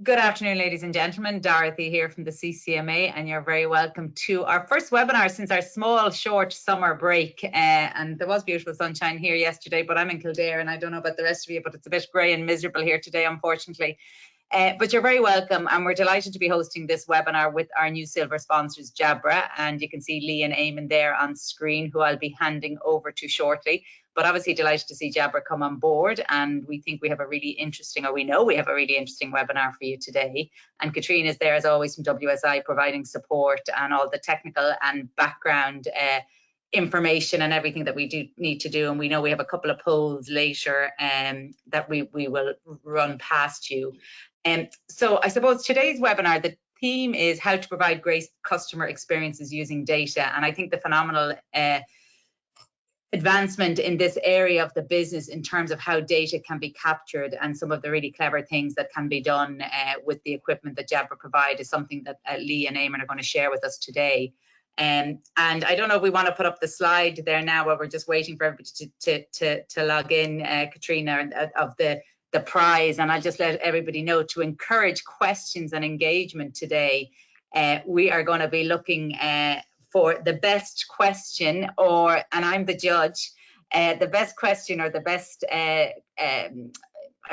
Good afternoon, ladies and gentlemen. Dorothy here from the CCMA, and you're very welcome to our first webinar since our small, short summer break. And there was beautiful sunshine here yesterday, but I'm in Kildare, and I don't know about the rest of you, but it's a bit grey and miserable here today, unfortunately. But you're very welcome, and we're delighted to be hosting this webinar with our new silver sponsors, Jabra, and you can see Lee and Eamon there on screen, who I'll be handing over to shortly. But obviously delighted to see Jabra come on board, and we think we have a really interesting, or we know we have a really interesting webinar for you today. And Katrine is there as always from WSI, providing support and all the technical and background information and everything that we do need to do. And we know we have a couple of polls later that we will run past you. So I suppose today's webinar, the theme is how to provide great customer experiences using data. And I think the phenomenal advancement in this area of the business in terms of how data can be captured and some of the really clever things that can be done with the equipment that Jabra provide is something that Lee and Eamon are going to share with us today. And I don't know if we want to put up the slide there now while we're just waiting for everybody to log in, Katrina, of the prize. And I'll just let everybody know to encourage questions and engagement today. We are going to be looking for the best question, and I'm the judge, the best question or the best, I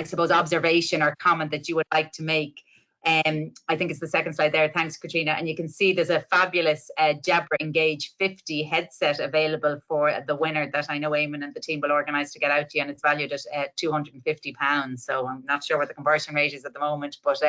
suppose, observation or comment that you would like to make. I think it's the second slide there. Thanks, Katrina. And you can see there's a fabulous Jabra Engage 50 headset available for the winner that I know Eamon and the team will organise to get out to you, and it's valued at £250. So I'm not sure what the conversion rate is at the moment, but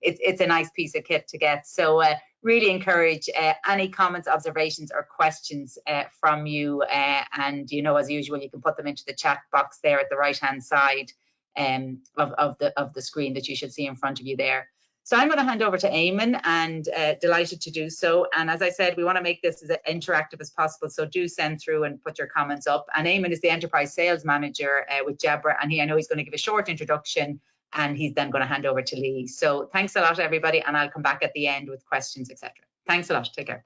it's a nice piece of kit to get. So really encourage any comments, observations or questions from you. And, you know, as usual, you can put them into the chat box there at the right-hand side of the screen that you should see in front of you there. So I'm going to hand over to Eamon, and delighted to do so. And as I said, we want to make this as interactive as possible. So do send through and put your comments up. And Eamon is the Enterprise Sales Manager with Jabra. And I know he's going to give a short introduction, and he's then going to hand over to Lee. So thanks a lot, everybody. And I'll come back at the end with questions, etc. Thanks a lot. Take care.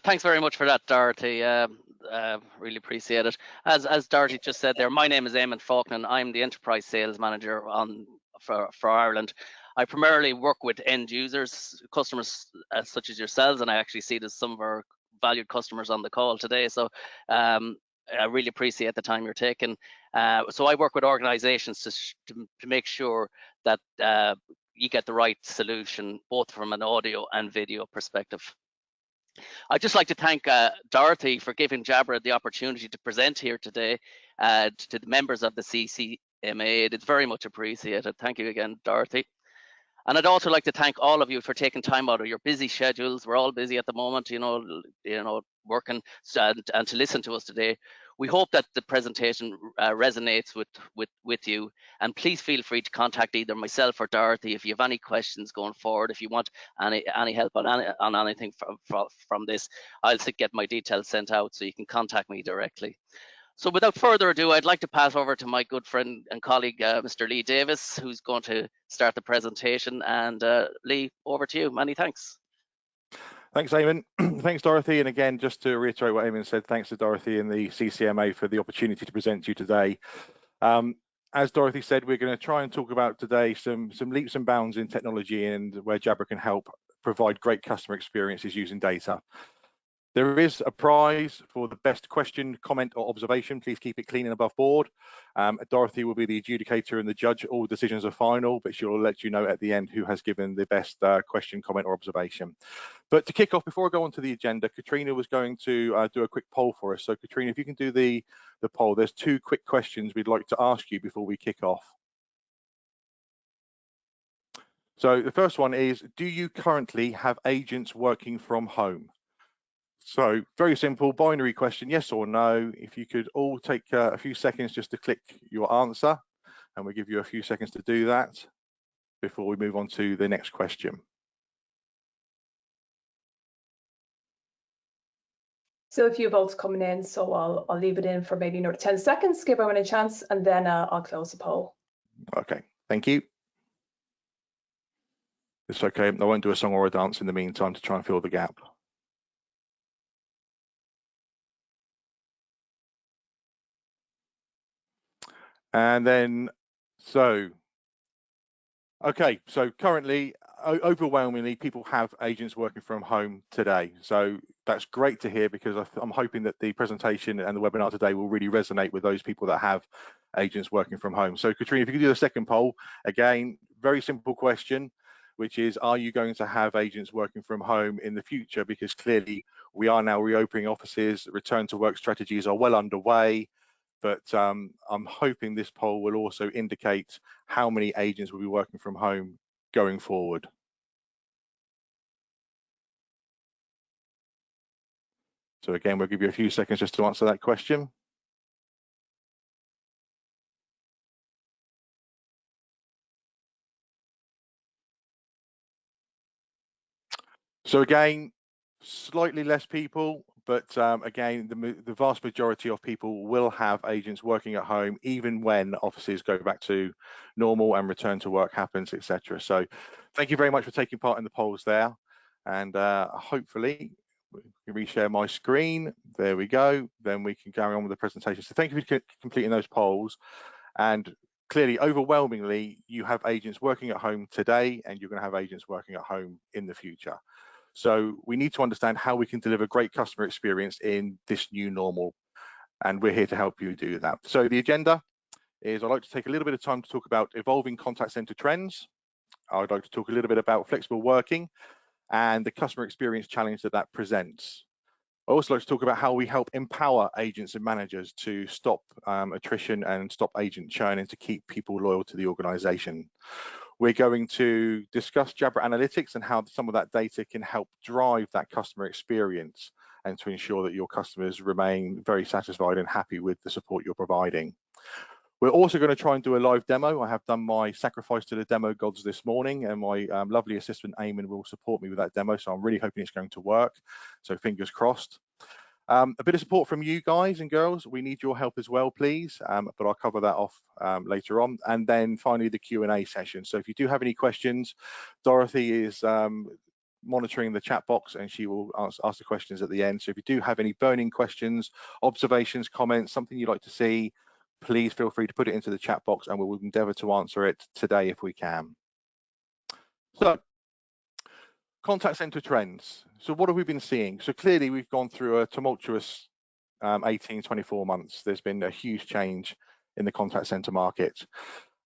Thanks very much for that, Dorothy. Really appreciate it. As Dorothy just said there, my name is Eamon Faulkner. I'm the Enterprise Sales Manager for Ireland. I primarily work with end users, customers such as yourselves, and I actually see there's some of our valued customers on the call today. So I really appreciate the time you're taking. So I work with organizations to make sure that you get the right solution, both from an audio and video perspective. I'd just like to thank Dorothy for giving Jabra the opportunity to present here today to the members of the CCMA. It's very much appreciated. Thank you again, Dorothy. And I'd also like to thank all of you for taking time out of your busy schedules. We're all busy at the moment, you know, working, and to listen to us today. We hope that the presentation resonates with you, and please feel free to contact either myself or Dorothy if you have any questions going forward. If you want any help on anything from this, I'll get my details sent out so you can contact me directly. So without further ado, I'd like to pass over to my good friend and colleague, Mr. Lee Davis, who's going to start the presentation. And Lee, over to you. Many thanks. Thanks, Eamon. Thanks, Dorothy. And again, just to reiterate what Eamon said, thanks to Dorothy and the CCMA for the opportunity to present to you today. As Dorothy said, we're going to try and talk about today some leaps and bounds in technology and where Jabra can help provide great customer experiences using data. There is a prize for the best question, comment or observation. Please keep it clean and above board. Dorothy will be the adjudicator and the judge. All decisions are final, but she'll let you know at the end who has given the best question, comment or observation. But to kick off, before I go on to the agenda, Katrina was going to do a quick poll for us. So Katrina, if you can do the poll, there's two quick questions we'd like to ask you before we kick off. So the first one is, do you currently have agents working from home? So very simple, binary question, yes or no. If you could all take a few seconds just to click your answer, and we'll give you a few seconds to do that before we move on to the next question. So a few votes coming in, so I'll leave it in for maybe another 10 seconds, give everyone a chance, and then I'll close the poll. Okay, thank you. It's okay, I won't do a song or a dance in the meantime to try and fill the gap. And then, so Okay, so currently, overwhelmingly, people have agents working from home today. So that's great to hear, because I'm hoping that the presentation and the webinar today will really resonate with those people that have agents working from home. So Katrina, if you could do the second poll, again, very simple question, which is, are you going to have agents working from home in the future? Because clearly we are now reopening offices, return to work strategies are well underway. But I'm hoping this poll will also indicate how many agents will be working from home going forward. So again, we'll give you a few seconds just to answer that question. So again, slightly less people, but again, the vast majority of people will have agents working at home, even when offices go back to normal and return to work happens, etc. So thank you very much for taking part in the polls there. And hopefully, we can reshare my screen. There we go. Then we can carry on with the presentation. So thank you for completing those polls. And clearly, overwhelmingly, you have agents working at home today, and you're going to have agents working at home in the future. So we need to understand how we can deliver great customer experience in this new normal, and we're here to help you do that. So the agenda is, I'd like to take a little bit of time to talk about evolving contact center trends. I'd like to talk a little bit about flexible working and the customer experience challenge that that presents. I also like to talk about how we help empower agents and managers to stop attrition and stop agent churn, and to keep people loyal to the organization. We're going to discuss Jabra Analytics and how some of that data can help drive that customer experience, and to ensure that your customers remain very satisfied and happy with the support you're providing. We're also going to try and do a live demo. I have done my sacrifice to the demo gods this morning, and my lovely assistant Eamon will support me with that demo. So I'm really hoping it's going to work. So fingers crossed. A bit of support from you guys and girls. We need your help as well, please. But I'll cover that off later on. And then finally, the Q&A session. So if you do have any questions, Dorothy is monitoring the chat box, and she will ask the questions at the end. So if you do have any burning questions, observations, comments, something you'd like to see, please feel free to put it into the chat box, and we will endeavour to answer it today if we can. So, contact center trends. So what have we been seeing? So clearly we've gone through a tumultuous 18-24 months. There's been a huge change in the contact center market.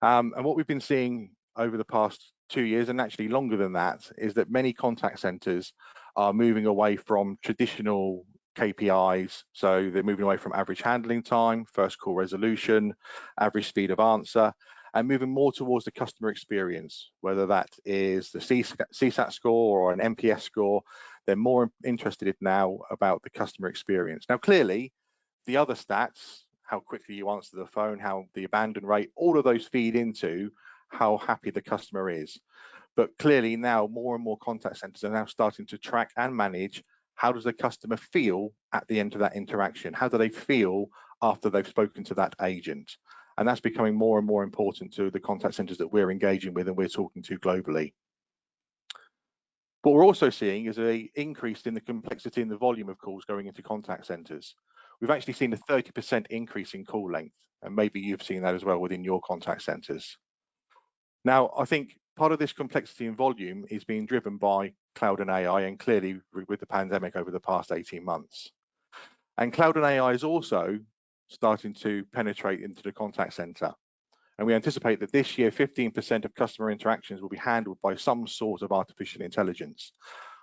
And what we've been seeing over the past 2 years, and actually longer than that, is that many contact centers are moving away from traditional KPIs. So they're moving away from average handling time, first call resolution, average speed of answer, and moving more towards the customer experience, whether that is the CSAT score or an NPS score. They're more interested now about the customer experience. Now, clearly, the other stats, how quickly you answer the phone, how the abandon rate, all of those feed into how happy the customer is. But clearly now more and more contact centers are now starting to track and manage, how does the customer feel at the end of that interaction? How do they feel after they've spoken to that agent? And that's becoming more and more important to the contact centers that we're engaging with and we're talking to globally. What we're also seeing is an increase in the complexity and the volume of calls going into contact centers. We've actually seen a 30% increase in call length, and maybe you've seen that as well within your contact centers. Now, I think part of this complexity and volume is being driven by cloud and AI, and clearly with the pandemic over the past 18 months. And cloud and AI is also starting to penetrate into the contact center. And we anticipate that this year, 15% of customer interactions will be handled by some sort of artificial intelligence,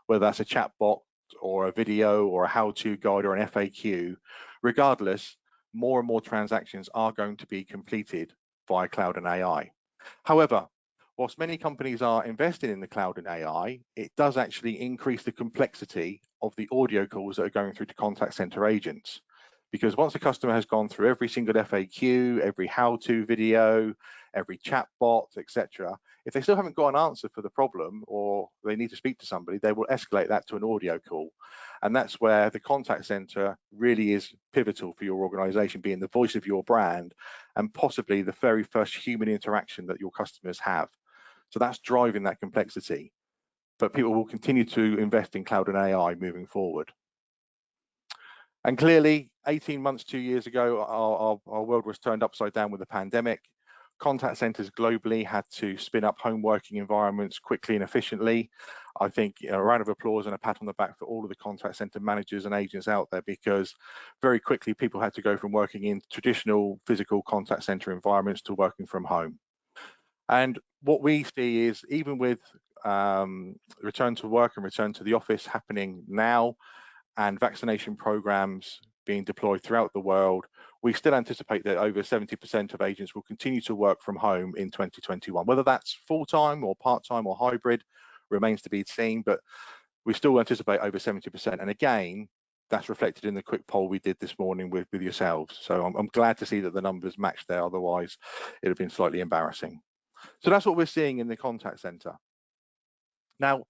whether that's a chatbot or a video or a how-to guide or an FAQ. Regardless, more and more transactions are going to be completed via cloud and AI. However, whilst many companies are investing in the cloud and AI, it does actually increase the complexity of the audio calls that are going through to contact center agents. Because once a customer has gone through every single FAQ, every how-to video, every chatbot, etc., if they still haven't got an answer for the problem or they need to speak to somebody, they will escalate that to an audio call. And that's where the contact center really is pivotal for your organization, being the voice of your brand and possibly the very first human interaction that your customers have. So that's driving that complexity. But people will continue to invest in cloud and AI moving forward. And clearly, 18 months, 2 years ago, our world was turned upside down with the pandemic. contact centres globally had to spin up home working environments quickly and efficiently. I think a round of applause and a pat on the back for all of the contact centre managers and agents out there, because very quickly people had to go from working in traditional physical contact centre environments to working from home. And what we see is, even with return to work and return to the office happening now, and vaccination programs being deployed throughout the world, we still anticipate that over 70% of agents will continue to work from home in 2021. Whether that's full-time or part-time or hybrid remains to be seen, but we still anticipate over 70%. And again, that's reflected in the quick poll we did this morning with yourselves. So I'm glad to see that the numbers match there, otherwise it would have been slightly embarrassing. So that's what we're seeing in the contact centre. Now,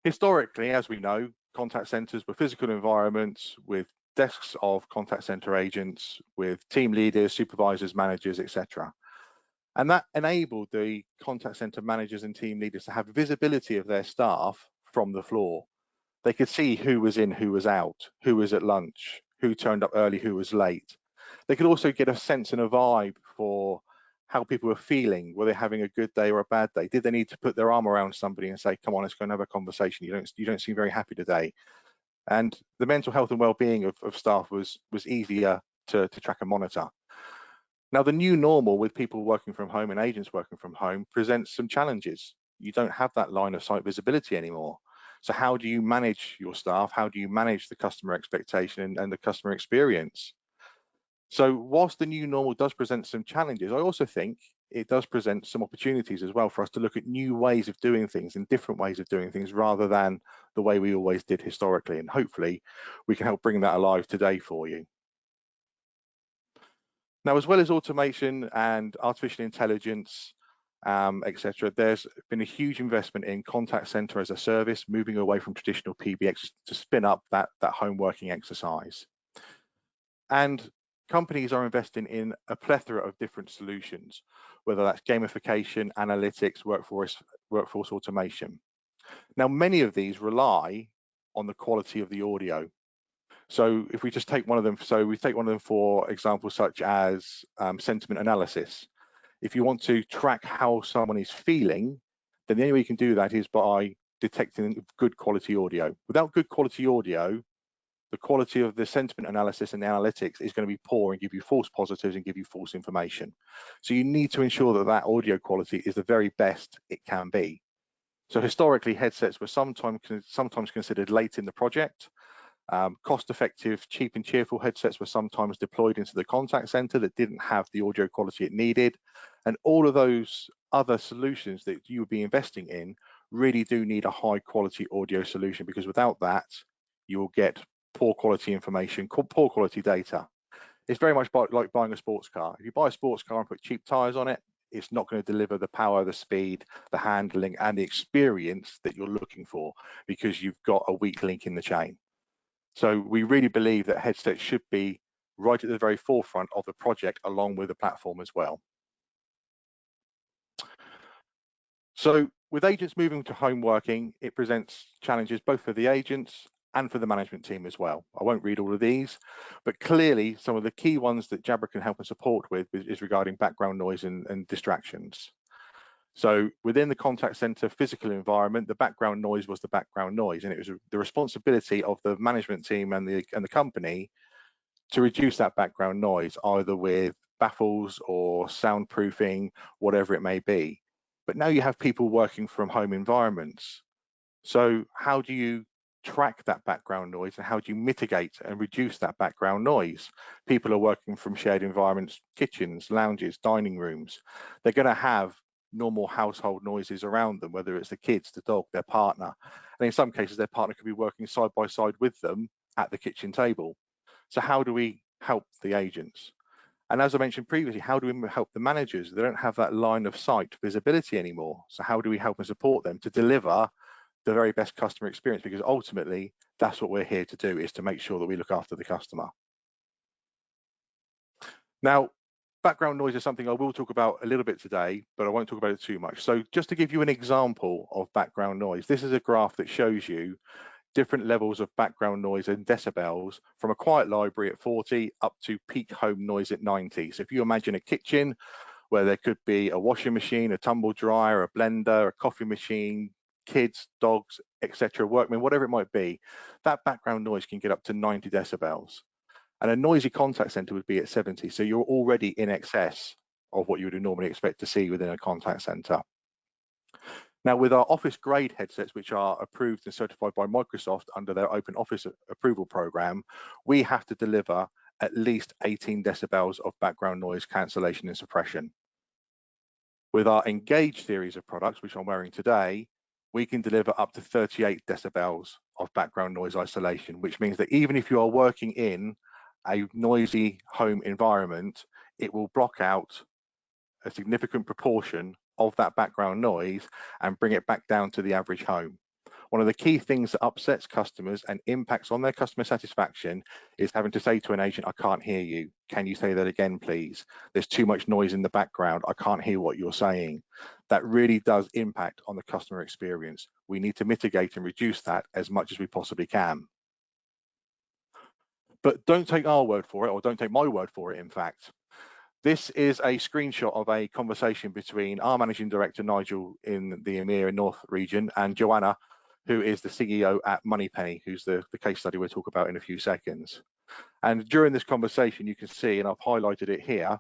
historically, as we know, contact centres were physical environments with desks of contact centre agents, with team leaders, supervisors, managers, etc. And that enabled the contact centre managers and team leaders to have visibility of their staff from the floor. They could see who was in, who was out, who was at lunch, who turned up early, who was late. They could also get a sense and a vibe for how people were feeling. Were they having a good day or a bad day? Did they need to put their arm around somebody and say, come on, let's go and have a conversation. You don't seem very happy today. And the mental health and well-being of staff was easier to track and monitor. Now, the new normal with people working from home and agents working from home presents some challenges. You don't have that line of sight visibility anymore. So how do you manage your staff? How do you manage the customer expectation and the customer experience? So whilst the new normal does present some challenges, I also think it does present some opportunities as well for us to look at new ways of doing things and different ways of doing things rather than the way we always did historically. And hopefully we can help bring that alive today for you. Now, as well as automation and artificial intelligence, etc., there's been a huge investment in contact center as a service, moving away from traditional PBX to spin up that home working exercise. And companies are investing in a plethora of different solutions, whether that's gamification, analytics, workforce automation. Now, many of these rely on the quality of the audio. So if we just take one of them, for example, such as sentiment analysis. If you want to track how someone is feeling, then the only way you can do that is by detecting good quality audio. Without good quality audio, the quality of the sentiment analysis and the analytics is going to be poor and give you false positives and give you false information. So you need to ensure that that audio quality is the very best it can be. So historically, headsets were sometimes considered late in the project. Cost-effective, cheap and cheerful headsets were sometimes deployed into the contact center that didn't have the audio quality it needed. And all of those other solutions that you would be investing in really do need a high quality audio solution, because without that, you will get poor quality information, poor quality data. It's very much like buying a sports car. If you buy a sports car and put cheap tires on it, it's not going to deliver the power, the speed, the handling, and the experience that you're looking for, because you've got a weak link in the chain. So we really believe that headsets should be right at the very forefront of the project, along with the platform as well. So with agents moving to home working, it presents challenges both for the agents and for the management team as well. I won't read all of these, but clearly some of the key ones that Jabra can help and support with is regarding background noise and distractions. So within the contact center physical environment, the background noise was the background noise, and it was the responsibility of the management team and the company to reduce that background noise, either with baffles or soundproofing, whatever it may be. But now you have people working from home environments. So how do you track that background noise, and how do you mitigate and reduce that background noise? People are working from shared environments, kitchens, lounges, dining rooms. They're going to have normal household noises around them, whether it's the kids, the dog, their partner. And in some cases, their partner could be working side by side with them at the kitchen table. So how do we help the agents? And as I mentioned previously, how do we help the managers? They don't have that line of sight visibility anymore. So how do we help and support them to deliver the very best customer experience? Because ultimately, that's what we're here to do, is to make sure that we look after the customer. Now, background noise is something I will talk about a little bit today, but I won't talk about it too much. So just to give you an example of background noise, this is a graph that shows you different levels of background noise in decibels, from a quiet library at 40 up to peak home noise at 90. So if you imagine a kitchen where there could be a washing machine, a tumble dryer, a blender, a coffee machine, kids, dogs, etc., workmen, whatever it might be, that background noise can get up to 90 decibels. And a noisy contact center would be at 70. So you're already in excess of what you would normally expect to see within a contact center. Now, with our office grade headsets, which are approved and certified by Microsoft under their Open Office approval program, we have to deliver at least 18 decibels of background noise cancellation and suppression. With our Engage series of products, which I'm wearing today, we can deliver up to 38 decibels of background noise isolation, which means that even if you are working in a noisy home environment, it will block out a significant proportion of that background noise and bring it back down to the average home. One of the key things that upsets customers and impacts on their customer satisfaction is having to say to an agent, I can't hear you. Can you say that again, please? There's too much noise in the background. I can't hear what you're saying. That really does impact on the customer experience. We need to mitigate and reduce that as much as we possibly can. But don't take our word for it, or don't take my word for it, in fact. This is a screenshot of a conversation between our Managing Director, Nigel, in the EMEA and North region, and Joanna, who is the CEO at Moneypenny, who's the case study we'll talk about in a few seconds. And during this conversation, you can see, and I've highlighted it here,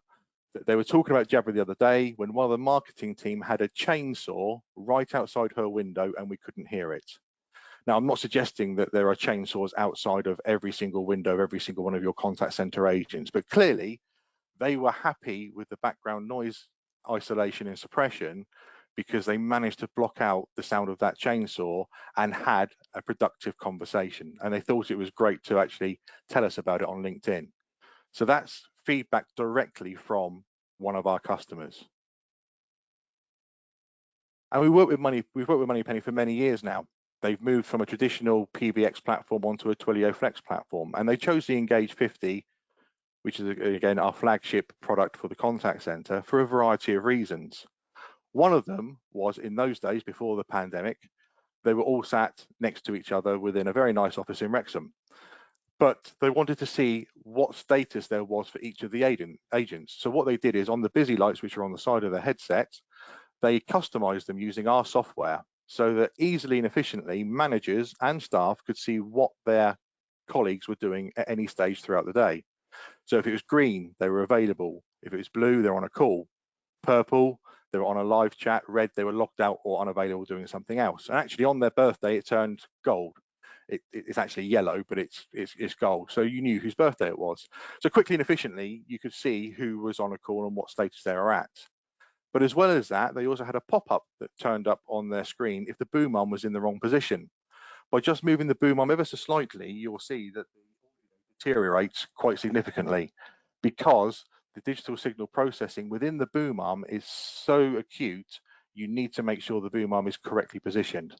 that they were talking about Jabra the other day when one of the marketing team had a chainsaw right outside her window and we couldn't hear it. Now, I'm not suggesting that there are chainsaws outside of every single window of every single one of your contact center agents, but clearly they were happy with the background noise isolation and suppression because they managed to block out the sound of that chainsaw and had a productive conversation. And they thought it was great to actually tell us about it on LinkedIn. So that's feedback directly from one of our customers. And we've worked with Moneypenny for many years now. They've moved from a traditional PBX platform onto a Twilio Flex platform, and they chose the Engage 50, which is again our flagship product for the contact center, for a variety of reasons. One of them was, in those days before the pandemic, they were all sat next to each other within a very nice office in Wrexham. But they wanted to see what status there was for each of the agents. So what they did is, on the busy lights, which are on the side of the headset, they customized them using our software so that easily and efficiently managers and staff could see what their colleagues were doing at any stage throughout the day. So if it was green, they were available. If it was blue, they're on a call. Purple, they were on a live chat. Red, they were locked out or unavailable doing something else. And actually on their birthday, it turned gold. It's actually yellow, but it's gold. So you knew whose birthday it was. So quickly and efficiently, you could see who was on a call and what status they were at. But as well as that, they also had a pop-up that turned up on their screen if the boom arm was in the wrong position. By just moving the boom arm ever so slightly, you'll see that the audio deteriorates quite significantly because the digital signal processing within the boom arm is so acute, you need to make sure the boom arm is correctly positioned.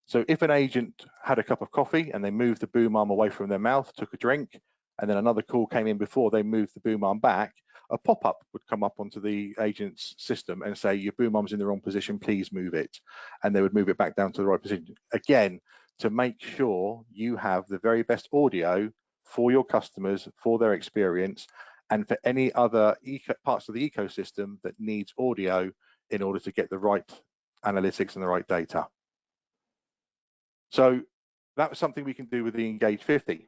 So if an agent had a cup of coffee and they moved the boom arm away from their mouth, took a drink, and then another call came in before they moved the boom arm back, a pop-up would come up onto the agent's system and say, your boom arm's in the wrong position, please move it. And they would move it back down to the right position. Again, to make sure you have the very best audio for your customers, for their experience, and for any other parts of the ecosystem that needs audio in order to get the right analytics and the right data. So that was something we can do with the Engage 50.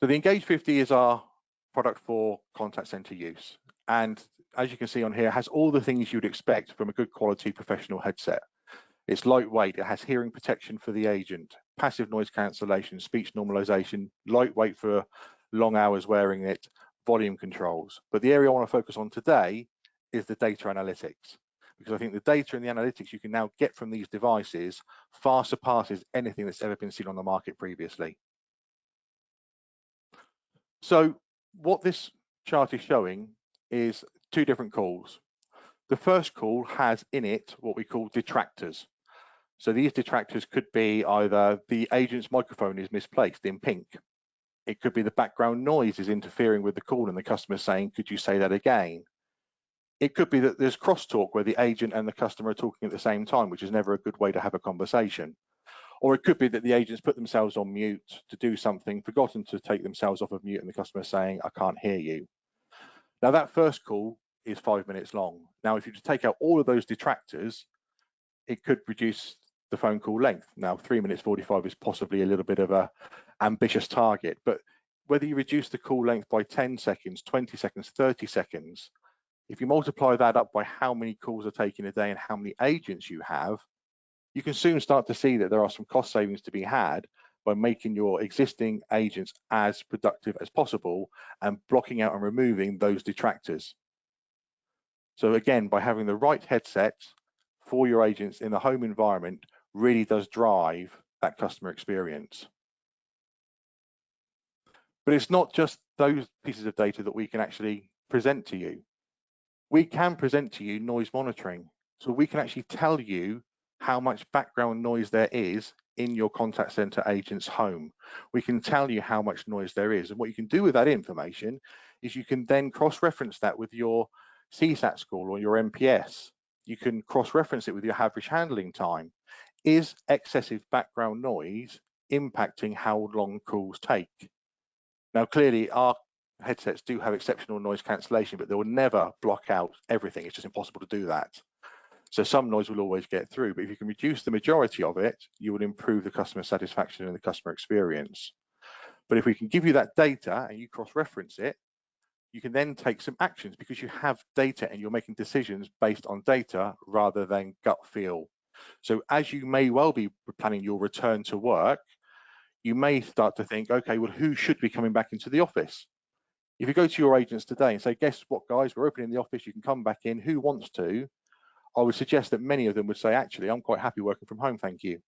So the Engage 50 is our product for contact center use. And as you can see on here, it has all the things you'd expect from a good quality professional headset. It's lightweight, it has hearing protection for the agent, passive noise cancellation, speech normalization, lightweight for long hours wearing it, volume controls. But the area I want to focus on today is the data analytics, because I think the data and the analytics you can now get from these devices far surpasses anything that's ever been seen on the market previously. So what this chart is showing is two different calls. The first call has in it what we call detractors. So these detractors could be either the agent's microphone is misplaced in pink. It could be the background noise is interfering with the call and the customer saying, could you say that again? It could be that there's crosstalk where the agent and the customer are talking at the same time, which is never a good way to have a conversation. Or it could be that the agents put themselves on mute to do something, forgotten to take themselves off of mute, and the customer saying, I can't hear you. Now that first call is 5 minutes long. Now, if you just take out all of those detractors, it could reduce the phone call length. Now, 3 minutes 45 is possibly a little bit of a ambitious target, but whether you reduce the call length by 10 seconds, 20 seconds, 30 seconds, if you multiply that up by how many calls are taken a day and how many agents you have, you can soon start to see that there are some cost savings to be had by making your existing agents as productive as possible and blocking out and removing those detractors. So again, by having the right headset for your agents in the home environment really does drive that customer experience. But it's not just those pieces of data that we can actually present to you. We can present to you noise monitoring. So we can actually tell you how much background noise there is in your contact center agent's home. We can tell you how much noise there is. And what you can do with that information is you can then cross-reference that with your CSAT score or your NPS. You can cross-reference it with your average handling time. Is excessive background noise impacting how long calls take? Now, clearly, our headsets do have exceptional noise cancellation, but they will never block out everything. It's just impossible to do that. So some noise will always get through, but if you can reduce the majority of it, you will improve the customer satisfaction and the customer experience. But if we can give you that data and you cross-reference it, you can then take some actions because you have data and you're making decisions based on data rather than gut feel. So as you may well be planning your return to work, you may start to think, okay, well, who should be coming back into the office? If you go to your agents today and say, guess what, guys, we're opening the office, you can come back in, who wants to? I would suggest that many of them would say, actually, I'm quite happy working from home, thank you.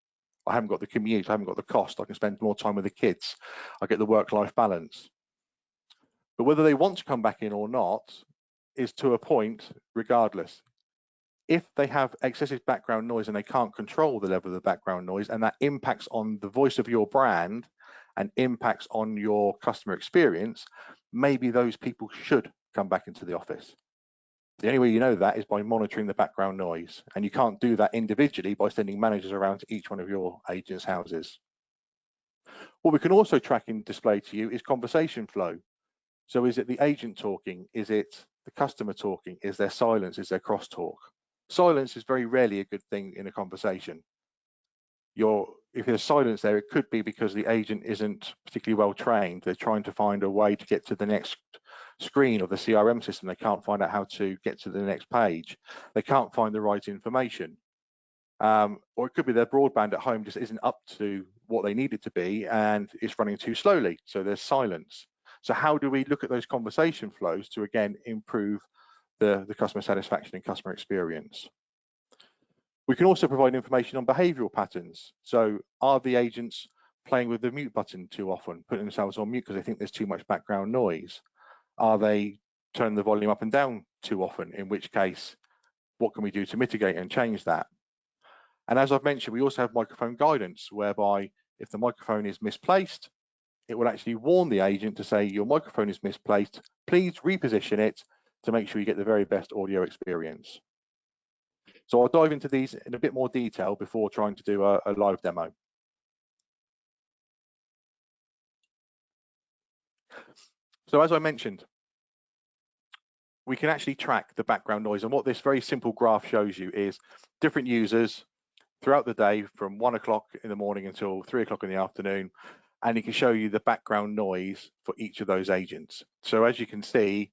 I haven't got the commute, I haven't got the cost, I can spend more time with the kids, I get the work-life balance. But whether they want to come back in or not is to a point regardless. If they have excessive background noise and they can't control the level of the background noise and that impacts on the voice of your brand and impacts on your customer experience, maybe those people should come back into the office. The only way you know that is by monitoring the background noise, and you can't do that individually by sending managers around to each one of your agents' houses. What we can also track and display to you is conversation flow. So is it the agent talking? Is it the customer talking? Is there silence? Is there crosstalk? Silence is very rarely a good thing in a conversation. If there's silence there, it could be because the agent isn't particularly well trained. They're trying to find a way to get to the next screen of the CRM system. They can't find out how to get to the next page. They can't find the right information. Or it could be their broadband at home just isn't up to what they need it to be and it's running too slowly. So there's silence. So how do we look at those conversation flows to, again, improve the customer satisfaction and customer experience? We can also provide information on behavioural patterns. So are the agents playing with the mute button too often, putting themselves on mute because they think there's too much background noise? Are they turning the volume up and down too often? In which case, what can we do to mitigate and change that? And as I've mentioned, we also have microphone guidance, whereby if the microphone is misplaced, it will actually warn the agent to say, your microphone is misplaced, please reposition it to make sure you get the very best audio experience. So I'll dive into these in a bit more detail before trying to do a live demo. So as I mentioned, we can actually track the background noise, and what this very simple graph shows you is different users throughout the day from 1 o'clock in the morning until 3 o'clock in the afternoon, and it can show you the background noise for each of those agents. So as you can see,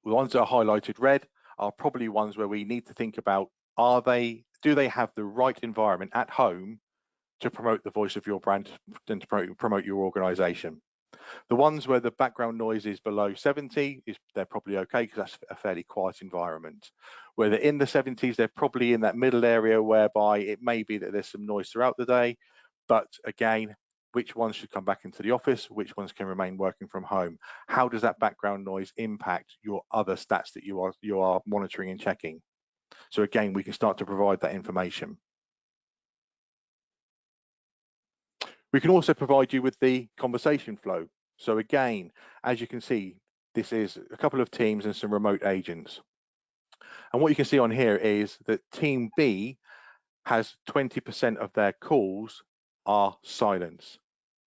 the ones that are highlighted red are probably ones where we need to think about, do they have the right environment at home to promote the voice of your brand and to promote your organization? The ones where the background noise is below 70, they're probably okay because that's a fairly quiet environment. Where they're in the 70s, they're probably in that middle area whereby it may be that there's some noise throughout the day. But again, which ones should come back into the office? Which ones can remain working from home? How does that background noise impact your other stats that you are monitoring and checking? So again, we can start to provide that information. We can also provide you with the conversation flow. So again, as you can see, this is a couple of teams and some remote agents. And what you can see on here is that Team B has 20% of their calls are silence.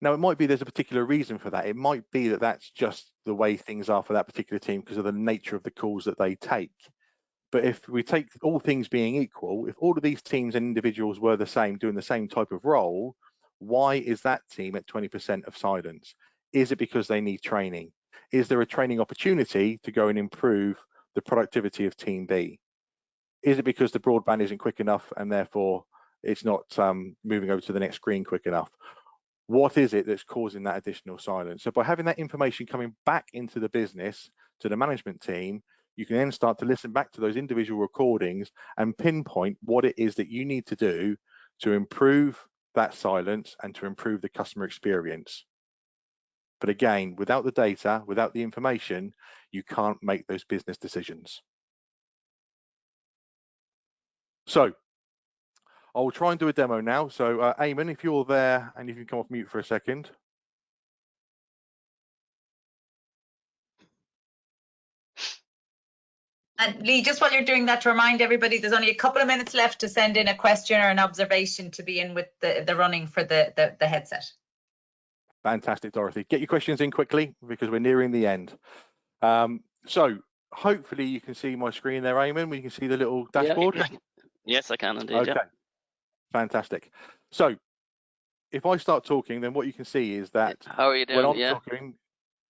Now, it might be there's a particular reason for that. It might be that that's just the way things are for that particular team because of the nature of the calls that they take. But if we take all things being equal, if all of these teams and individuals were the same, doing the same type of role, why is that team at 20% of silence? Is it because they need training? Is there a training opportunity to go and improve the productivity of team B? Is it because the broadband isn't quick enough and therefore it's not moving over to the next screen quick enough? What is it that's causing that additional silence? So by having that information coming back into the business, to the management team, you can then start to listen back to those individual recordings and pinpoint what it is that you need to do to improve that silence and to improve the customer experience. But again, without the data, without the information, you can't make those business decisions. So I'll try and do a demo now. So Eamon, if you're there and you can come off mute for a second. And Lee, just while you're doing that, to remind everybody, there's only a couple of minutes left to send in a question or an observation to be in with the running for the headset. Fantastic, Dorothy. Get your questions in quickly because we're nearing the end. So hopefully you can see my screen there, Eamon. We can see the little dashboard. Yeah. Yes, I can indeed. Okay, yeah. Fantastic. So if I start talking, then what you can see is that How are you doing? when I'm talking,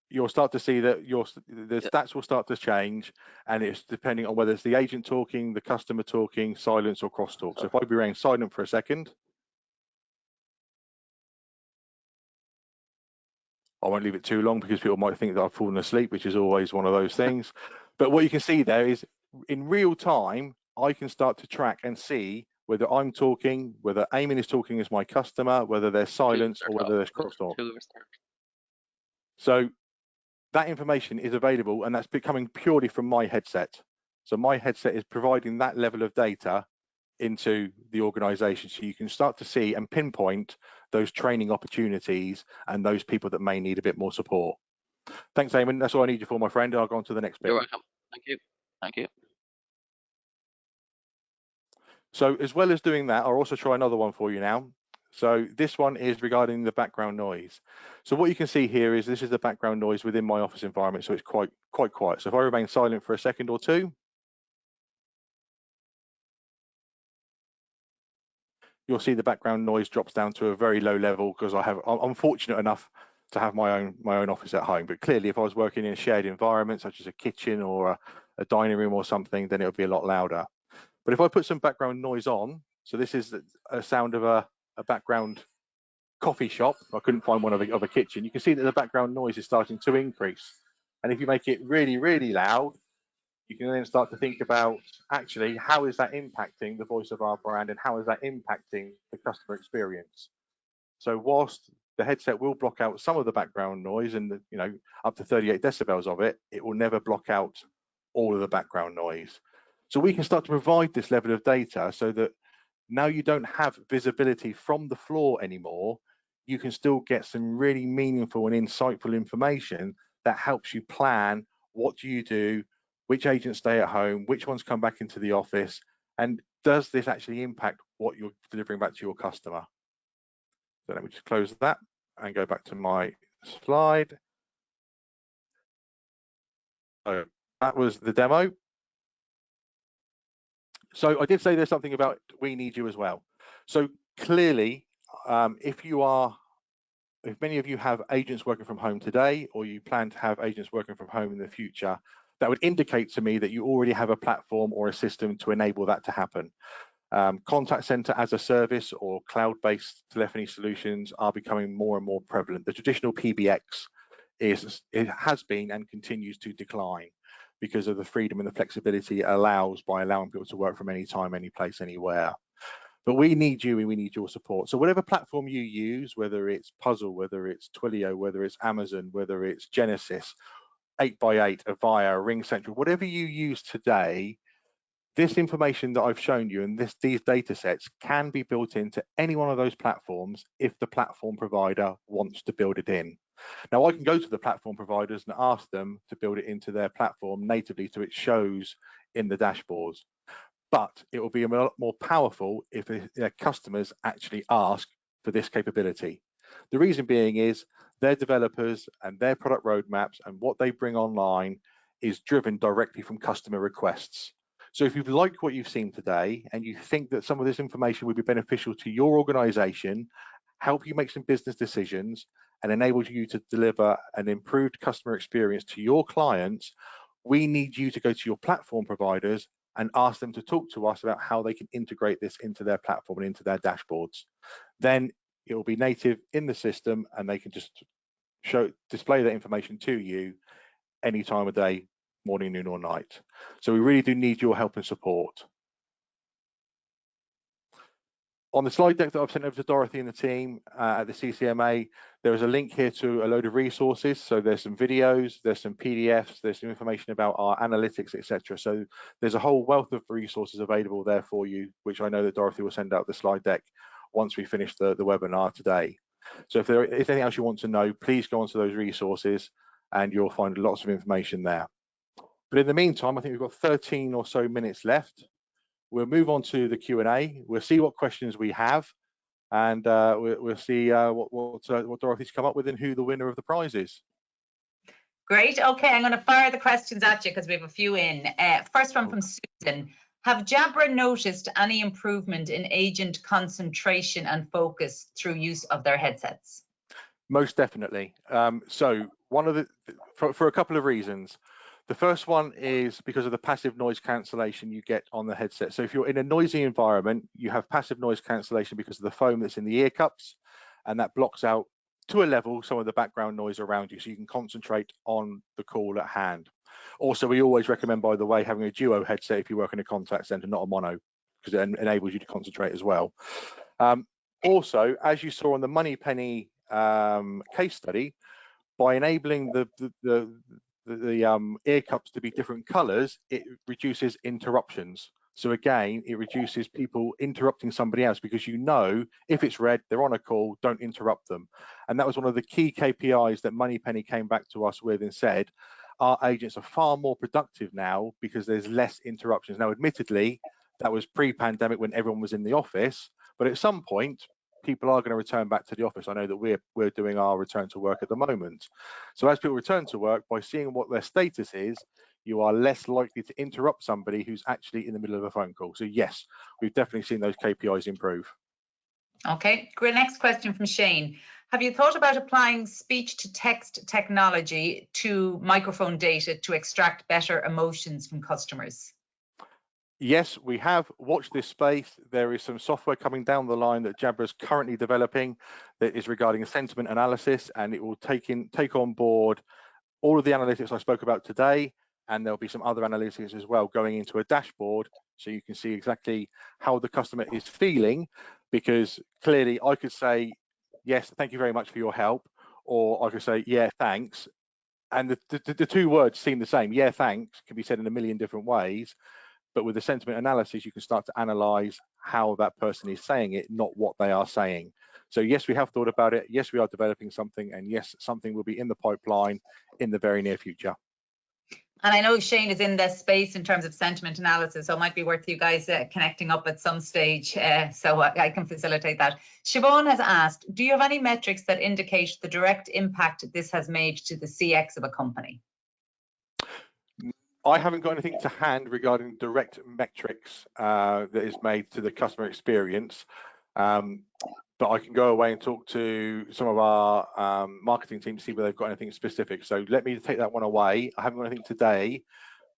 you'll start to see that the stats will start to change, and it's depending on whether it's the agent talking, the customer talking, silence or crosstalk. So if I be around silent for a second, I won't leave it too long because people might think that I've fallen asleep, which is always one of those things. But what you can see there is in real time, I can start to track and see whether I'm talking, whether Eamon is talking as my customer, whether there's silence or whether there's crosstalk. So that information is available, and that's becoming purely from my headset. So my headset is providing that level of data into the organization, so you can start to see and pinpoint those training opportunities and those people that may need a bit more support. Thanks, Eamon. That's all I need you for, my friend. I'll go on to the next bit. You're welcome. Thank you. Thank you. So as well as doing that, I'll also try another one for you now. So this one is regarding the background noise. So what you can see here is this is the background noise within my office environment, so it's quite quiet. So if I remain silent for a second or two, you'll see the background noise drops down to a very low level because I'm fortunate enough to have my own office at home. But clearly, if I was working in a shared environment, such as a kitchen or a dining room or something, then it would be a lot louder. But if I put some background noise on, so this is a sound of a background coffee shop. I couldn't find one of a kitchen. You can see that the background noise is starting to increase. And if you make it really, really loud, you can then start to think about actually how is that impacting the voice of our brand and how is that impacting the customer experience. So whilst the headset will block out some of the background noise and up to 38 decibels of it, it will never block out all of the background noise. So we can start to provide this level of data so that now you don't have visibility from the floor anymore. You can still get some really meaningful and insightful information that helps you plan what do you do, which agents stay at home, which ones come back into the office, and does this actually impact what you're delivering back to your customer? So let me just close that and go back to my slide. So that was the demo. So I did say there's something about we need you as well. So clearly, if many of you have agents working from home today, or you plan to have agents working from home in the future, that would indicate to me that you already have a platform or a system to enable that to happen. Contact center as a service or cloud-based telephony solutions are becoming more and more prevalent. The traditional PBX has been and continues to decline because of the freedom and the flexibility it allows by allowing people to work from any time, any place, anywhere. But we need you and we need your support. So whatever platform you use, whether it's Puzzle, whether it's Twilio, whether it's Amazon, whether it's Genesis, 8x8, Avaya, RingCentral, whatever you use today, this information that I've shown you and these data sets can be built into any one of those platforms if the platform provider wants to build it in. Now, I can go to the platform providers and ask them to build it into their platform natively so it shows in the dashboards. But it will be a lot more powerful if their customers actually ask for this capability. The reason being is their developers and their product roadmaps and what they bring online is driven directly from customer requests. So if you've liked what you've seen today and you think that some of this information would be beneficial to your organization, help you make some business decisions, and enables you to deliver an improved customer experience to your clients, we need you to go to your platform providers and ask them to talk to us about how they can integrate this into their platform and into their dashboards. Then it will be native in the system and they can just display that information to you any time of day, morning, noon or night. So we really do need your help and support. On the slide deck that I've sent over to Dorothy and the team at the CCMA, there is a link here to a load of resources. So there's some videos, there's some PDFs, there's some information about our analytics, etc. So there's a whole wealth of resources available there for you, which I know that Dorothy will send out the slide deck once we finish the webinar today. So if there is anything else you want to know, please go onto those resources and you'll find lots of information there. But in the meantime, I think we've got 13 or so minutes left. We'll move on to the Q&A. We'll see what questions we have, and we'll see what Dorothy's come up with and who the winner of the prize is. Great. Okay, I'm going to fire the questions at you because we have a few in. First one from Susan. Have Jabra noticed any improvement in agent concentration and focus through use of their headsets? Most definitely. So one of the for a couple of reasons. The first one is because of the passive noise cancellation you get on the headset. So if you're in a noisy environment, you have passive noise cancellation because of the foam that's in the ear cups, and that blocks out to a level some of the background noise around you, so you can concentrate on the call at hand. Also, we always recommend, by the way, having a duo headset if you work in a contact center, not a mono, because it enables you to concentrate as well. Also, as you saw on the Moneypenny case study, by enabling the ear cups to be different colors, it reduces interruptions. So again, it reduces people interrupting somebody else, because you know if it's red, they're on a call, don't interrupt them. And that was one of the key KPIs that Moneypenny came back to us with and said, our agents are far more productive now because there's less interruptions. Now, admittedly, that was pre-pandemic when everyone was in the office, but at some point, people are going to return back to the office. I know that we're doing our return to work at the moment. So as people return to work, by seeing what their status is, you are less likely to interrupt somebody who's actually in the middle of a phone call. So yes, we've definitely seen those KPIs improve. Okay, great. Next question from Shane. Have you thought about applying speech-to-text technology to microphone data to extract better emotions from customers? Yes, we have. Watched this space. There is some software coming down the line that Jabra is currently developing that is regarding sentiment analysis, and it will take on board all of the analytics I spoke about today, and there'll be some other analytics as well going into a dashboard, so you can see exactly how the customer is feeling. Because clearly I could say, yes, thank you very much for your help, or I could say, yeah, thanks, and the two words seem the same. Yeah, thanks can be said in a million different ways. But with the sentiment analysis, you can start to analyze how that person is saying it, not what they are saying. So yes, we have thought about it. Yes, we are developing something, and yes, something will be in the pipeline in the very near future. And I know Shane is in this space in terms of sentiment analysis, so it might be worth you guys connecting up at some stage, so I can facilitate that. Siobhan has asked, do you have any metrics that indicate the direct impact this has made to the CX of a company? I haven't got anything to hand regarding direct metrics that is made to the customer experience, but I can go away and talk to some of our marketing team to see whether they've got anything specific. So let me take that one away. I haven't got anything today,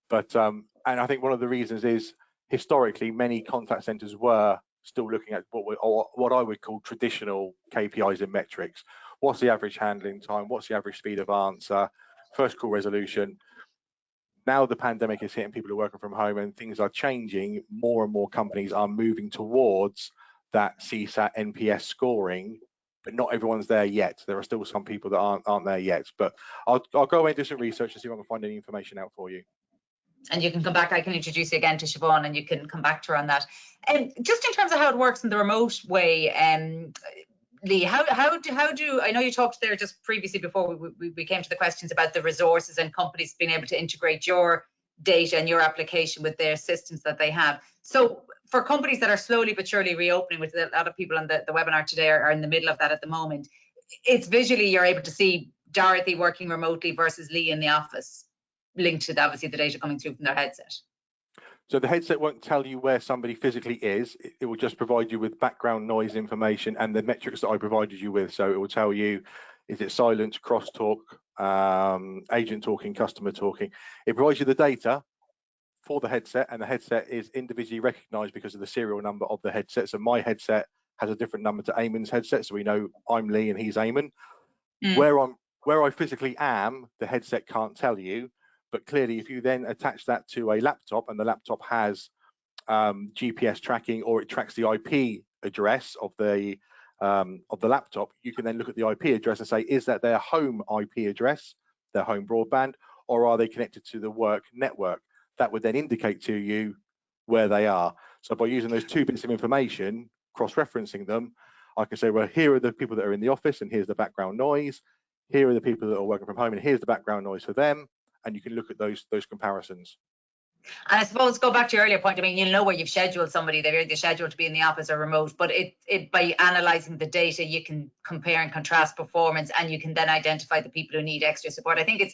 but and I think one of the reasons is historically many contact centers were still looking at what I would call traditional KPIs and metrics. What's the average handling time? What's the average speed of answer? First call resolution. Now the pandemic is hitting, people are working from home and things are changing. More and more companies are moving towards that CSAT NPS scoring, but not everyone's there yet. There are still some people that aren't there yet, but I'll go away and do some research to see if I can find any information out for you. And you can come back, I can introduce you again to Siobhan and you can come back to her on that. Just in terms of how it works in the remote way, Lee, how do I know you talked there just previously before we came to the questions about the resources and companies being able to integrate your data and your application with their systems that they have. So for companies that are slowly but surely reopening, which a lot of people on the webinar today are in the middle of that at the moment, it's visually you're able to see Dorothy working remotely versus Lee in the office, linked to obviously the data coming through from their headset. So the headset won't tell you where somebody physically is. It will just provide you with background noise information and the metrics that I provided you with. So it will tell you, is it silent, crosstalk, agent talking, customer talking. It provides you the data for the headset, and the headset is individually recognized because of the serial number of the headset. So my headset has a different number to Eamon's headset, so we know I'm Lee and he's Eamon. Where I physically am, the headset can't tell you. But clearly, if you then attach that to a laptop and the laptop has GPS tracking, or it tracks the IP address of the laptop, you can then look at the IP address and say, is that their home IP address, their home broadband, or are they connected to the work network? That would then indicate to you where they are. So by using those two bits of information, cross-referencing them, I can say, well, here are the people that are in the office and here's the background noise. Here are the people that are working from home and here's the background noise for them. And you can look at those comparisons. And I suppose, go back to your earlier point, I mean, you'll know where you've scheduled somebody, they're either scheduled to be in the office or remote, but it by analysing the data, you can compare and contrast performance, and you can then identify the people who need extra support. I think it's,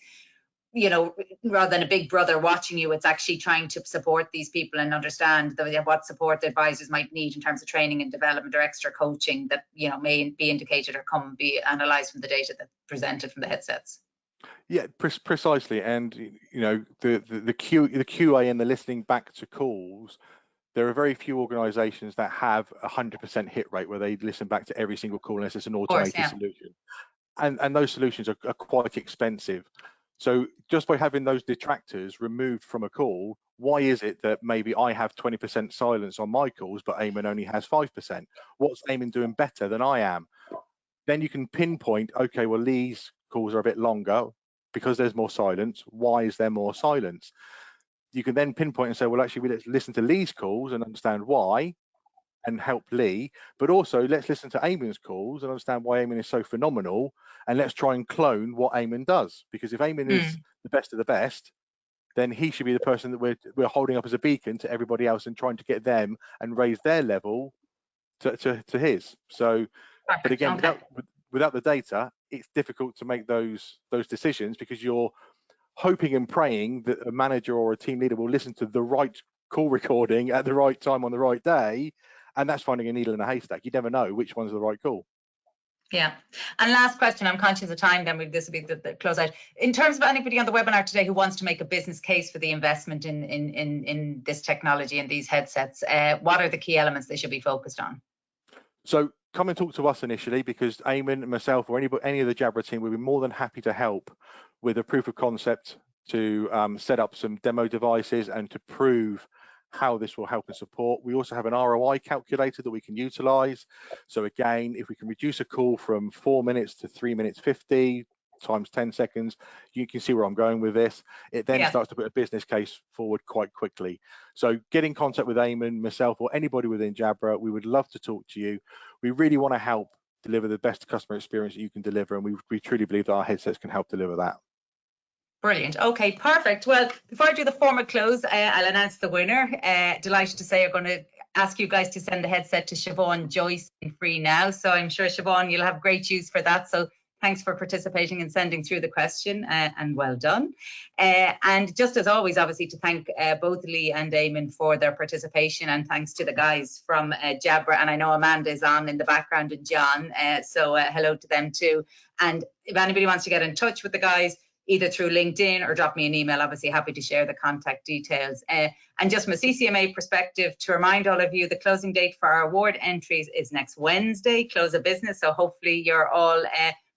you know, rather than a big brother watching you, it's actually trying to support these people and understand what support the advisors might need in terms of training and development or extra coaching that, you know, may be indicated or be analysed from the data that's presented from the headsets. Yeah, precisely. And you know, the QA and the listening back to calls, there are very few organizations that have 100% hit rate where they listen back to every single call unless it's an automated solution. And those solutions are quite expensive. So just by having those detractors removed from a call, why is it that maybe I have 20% silence on my calls, but Eamon only has 5%? What's Eamon doing better than I am? Then you can pinpoint, okay, well, Lee's calls are a bit longer because there's more silence. Why is there more silence? You can then pinpoint and say, well, actually, let's listen to Lee's calls and understand why and help Lee, but also let's listen to Eamon's calls and understand why Eamon is so phenomenal, and let's try and clone what Eamon does. Because if Eamon is the best of the best, then he should be the person that we're holding up as a beacon to everybody else and trying to get them and raise their level to his. So, but again, without the data, it's difficult to make those decisions, because you're hoping and praying that a manager or a team leader will listen to the right call recording at the right time on the right day, and that's finding a needle in a haystack. You never know which one's the right call. Yeah. And last question, I'm conscious of time, then this will be the close out. In terms of anybody on the webinar today who wants to make a business case for the investment in this technology and these headsets, what are the key elements they should be focused on? So come and talk to us initially, because Eamon, myself, or any of the Jabra team will be more than happy to help with a proof of concept to set up some demo devices and to prove how this will help and support. We also have an ROI calculator that we can utilize. So again, if we can reduce a call from 4 minutes to 3 minutes 50 times 10 seconds, you can see where I'm going with this. It then starts to put a business case forward quite quickly. So get in contact with Eamon, myself, or anybody within Jabra. We would love to talk to you. We really want to help deliver the best customer experience that you can deliver, and we truly believe that our headsets can help deliver that. Brilliant. Okay, perfect. Well, before I do the formal close, I'll announce the winner. Delighted to say I'm going to ask you guys to send the headset to Siobhan Joyce in free now. So I'm sure, Siobhan, you'll have great use for that. So thanks for participating and sending through the question, and well done. And just as always, obviously, to thank both Lee and Eamon for their participation, and thanks to the guys from Jabra. And I know Amanda is on in the background, and John. So hello to them too. And if anybody wants to get in touch with the guys, either through LinkedIn or drop me an email, obviously happy to share the contact details. And just from a CCMA perspective, to remind all of you, the closing date for our award entries is next Wednesday, close of business. So hopefully you're all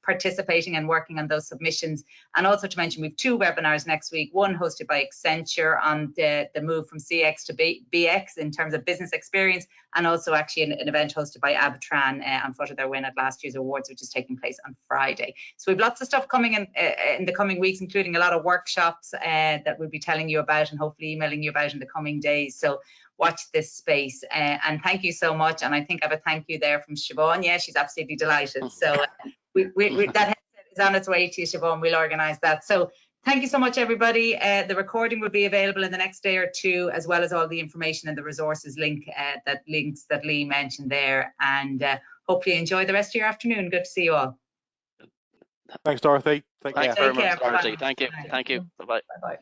participating and working on those submissions. And also to mention, we have 2 webinars next week, one hosted by Accenture on the move from CX to BX in terms of business experience, and also actually an event hosted by Abtran on foot of their win at last year's awards, which is taking place on Friday. So we have lots of stuff coming in the coming weeks, including a lot of workshops that we'll be telling you about and hopefully emailing you about in the coming days. So watch this space, and thank you so much. And I think I have a thank you there from Siobhan. Yeah, she's absolutely delighted. So that headset is on its way to you, Siobhan. We'll organise that. So thank you so much, everybody. The recording will be available in the next day or 2, as well as all the information and the resources links that Lee mentioned there. And hopefully enjoy the rest of your afternoon. Good to see you all. Thanks, Dorothy. Take care. Thanks very Take care. much, Dorothy. Bye. Thank you. Bye. Thank you. Bye-bye. Bye-bye.